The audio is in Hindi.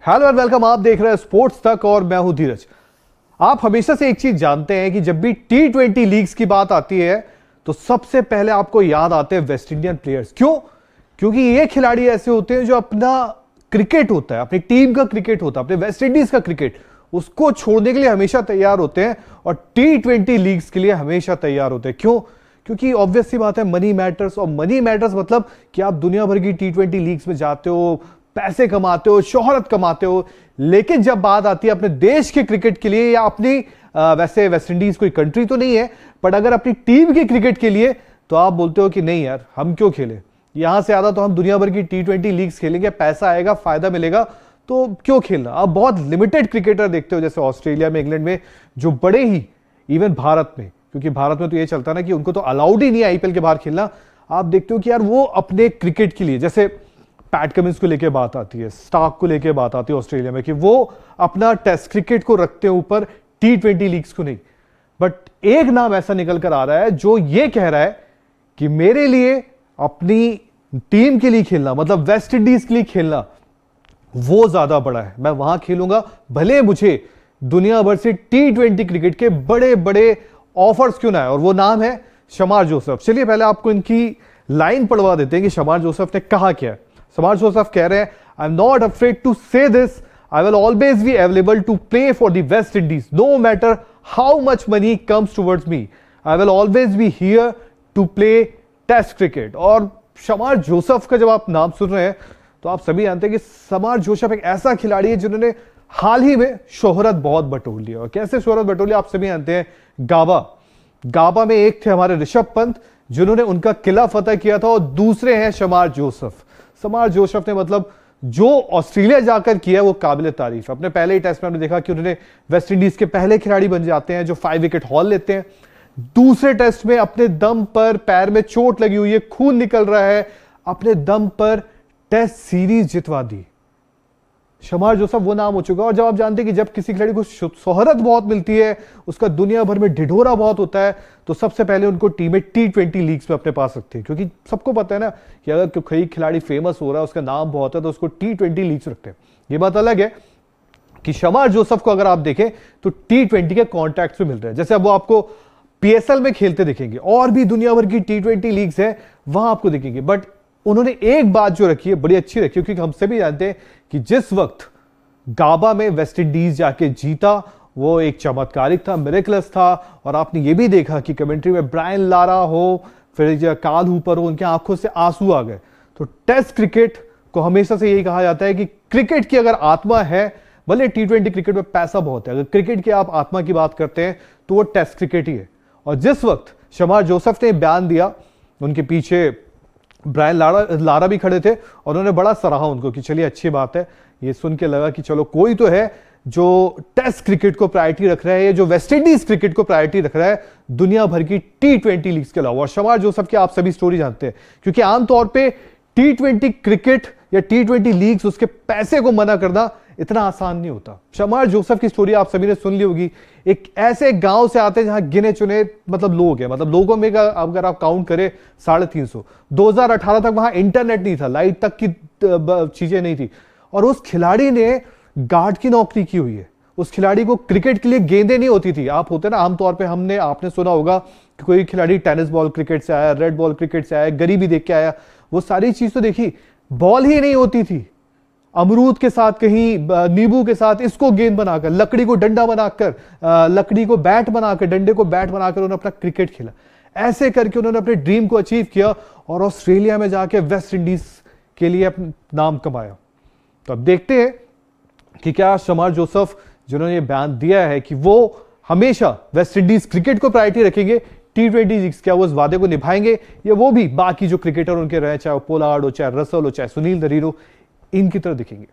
Hello and welcome. आप देख रहे हैं स्पोर्ट्स तक और मैं हूं धीरज। आप हमेशा से एक चीज जानते हैं कि जब भी T20 लीग्स की बात आती है तो सबसे पहले आपको याद आते हैं वेस्ट इंडियन प्लेयर्स। क्यों? क्योंकि ये खिलाड़ी ऐसे होते हैं जो अपना क्रिकेट होता है, अपनी टीम का क्रिकेट होता है, अपने वेस्ट इंडीज का क्रिकेट, उसको छोड़ने के लिए हमेशा तैयार होते हैं और T20 लीग्स के लिए हमेशा तैयार होते हैं। क्यों? क्योंकि ऑब्वियस सी बात है, मनी मैटर्स। और मनी मैटर्स मतलब कि आप दुनिया भर की T20 लीग्स में जाते हो, पैसे कमाते हो, शोहरत कमाते हो, लेकिन जब बात आती है अपने देश के क्रिकेट के लिए या अपनी वैसे वेस्ट इंडीज कोई कंट्री तो नहीं है, बट अगर अपनी टीम के क्रिकेट के लिए, तो आप बोलते हो कि नहीं यार, हम क्यों खेलें, यहां से ज्यादा तो हम दुनिया भर की T20 लीग्स खेलेंगे, पैसा आएगा, फायदा मिलेगा, तो क्यों खेलना। आप बहुत लिमिटेड क्रिकेटर देखते हो, जैसे ऑस्ट्रेलिया में, इंग्लैंड में, जो बड़े ही, इवन भारत में, क्योंकि भारत में तो ये चलता ना कि उनको तो अलाउड ही नहीं है आईपीएल के बाहर खेलना। आप देखते हो कि यार वो अपने क्रिकेट के लिए, जैसे पैट कमिंस को लेके बात आती है, स्टार्क को लेके बात आती है ऑस्ट्रेलिया में, कि वो अपना टेस्ट क्रिकेट को रखते हैं ऊपर, T20 लीग्स को नहीं। बट एक नाम ऐसा निकल कर आ रहा है जो ये कह रहा है कि मेरे लिए अपनी टीम के लिए खेलना, मतलब वेस्ट इंडीज के लिए खेलना, वो ज्यादा बड़ा है। मैं वहां खेलूंगा, भले मुझे दुनिया भर से T20 क्रिकेट के बड़े बड़े ऑफर्स क्यों ना है। और वो नाम है शमार जोसेफ। चलिए पहले आपको इनकी लाइन पढ़वा देते हैं कि शमार जोसेफ ने कहा क्या है। शमार जोसेफ कह रहे हैं, I am not afraid to say this, I will always be available to play for the West Indies no matter how much money comes towards me, I will always be here to play test cricket. और शमार जोसेफ का जब आप नाम सुन रहे हैं तो आप सभी जानते हैं कि शमार जोसेफ एक ऐसा खिलाड़ी है जिन्होंने हाल ही में शोहरत बहुत बटोर लिया। और कैसे शोहरत बटोर लिया आप सभी जानते हैं, गाबा में एक थे हमारे ऋषभ पंत जिन्होंने उनका किला फतह किया था, और दूसरे हैं शमार जोसेफ। शमार जोसेफ ने मतलब जो ऑस्ट्रेलिया जाकर किया वो काबिल तारीफ। अपने पहले ही टेस्ट में हमने देखा कि उन्होंने वेस्ट इंडीज के पहले खिलाड़ी बन जाते हैं जो 5 विकेट हॉल लेते हैं। दूसरे टेस्ट में अपने दम पर, पैर में चोट लगी हुई है, खून निकल रहा है, अपने दम पर टेस्ट सीरीज जितवा दी। शमार जोसेफ वो नाम हो चुका है। और जब आप जानते हैं कि जब किसी खिलाड़ी को शोहरत बहुत मिलती है, उसका दुनिया भर में ढिढोरा बहुत होता है, तो सबसे पहले उनको टीमें T20 लीग्स में अपने पास रखते हैं। क्योंकि सबको पता है ना कि अगर कोई खिलाड़ी फेमस हो रहा है, उसका नाम बहुत है, तो उसको T20 लीग्स रखते हैं। ये बात अलग है कि शमार जोसेफ को अगर आप देखें तो T20 के कॉन्ट्रैक्ट्स में मिल रहे हैं। जैसे अब वो आपको PSL में खेलते दिखेंगे, और भी दुनिया भर की T20 लीग्स है, वहां आपको दिखेंगे। बट उन्होंने एक बात जो रखी है, बड़ी अच्छी रखी है, क्योंकि हम सभी जानते हैं कि जिस वक्त गाबा में वेस्ट इंडीज जाके जीता, वो एक चमत्कारिक था, मिरेकलस था। और आपने ये भी देखा कि कमेंट्री में ब्रायन लारा हो, फिर काल हूपर हो, उनकी आंखों से आंसू आ गए। तो टेस्ट क्रिकेट को हमेशा से यही कहा जाता है कि क्रिकेट की अगर आत्मा है, भले T20 क्रिकेट में पैसा बहुत है, अगर क्रिकेट की आप आत्मा की बात करते हैं तो वो टेस्ट क्रिकेट ही है। और जिस वक्त शमार जोसेफ ने बयान दिया, उनके पीछे ब्रायन लारा भी खड़े थे, और उन्होंने बड़ा सराहा उनको कि चलिए अच्छी बात है। ये सुन के लगा कि चलो कोई तो है जो टेस्ट क्रिकेट को प्रायोरिटी रख रहा है, जो वेस्ट इंडीज क्रिकेट को प्रायोरिटी रख रहा है दुनिया भर की T20 लीग्स के अलावा। और शमार जोसेफ की आप सभी स्टोरी जानते हैं, क्योंकि आमतौर पे T20 क्रिकेट या T20 लीग्स, उसके पैसे को मना करना इतना आसान नहीं होता। शमार जोसेफ की स्टोरी आप सभी ने सुन ली होगी। एक ऐसे गांव से आते हैं जहां गिने चुने मतलब लोग हैं, मतलब लोगों में अगर आप काउंट करें 350। 2018 तक वहां इंटरनेट नहीं था, लाइट तक की चीजें नहीं थी, और उस खिलाड़ी ने गार्ड की नौकरी की हुई है। उस खिलाड़ी को क्रिकेट के लिए गेंदें नहीं होती थी। आप होते ना, आमतौर पे आपने सुना होगा कि कोई खिलाड़ी टेनिस बॉल क्रिकेट से आया, रेड बॉल क्रिकेट से आया, गरीबी देख के आया, वो सारी चीज तो देखी, बॉल ही नहीं होती थी। अमरूद के साथ, कहीं नींबू के साथ इसको गेंद बनाकर, लकड़ी को डंडा बनाकर, लकड़ी को बैट बनाकर, डंडे को बैट बनाकर उन्होंने अपना क्रिकेट खेला। ऐसे करके उन्होंने अपने ड्रीम को अचीव किया और ऑस्ट्रेलिया में जाके वेस्ट इंडीज के लिए अपना नाम कमाया। तो अब देखते हैं कि क्या शमार जोसेफ, जिन्होंने ये बयान दिया है कि वो हमेशा वेस्ट इंडीज क्रिकेट को प्रायोरिटी रखेंगे, T20 लीग्स, क्या वो उस वादे को निभाएंगे, या वो भी बाकी जो क्रिकेटर उनके रहे, चाहे वो पोलार्ड हो, चाहे रसल हो, चाहे सुनील नरीन हो, इनकी तरह दिखेंगे।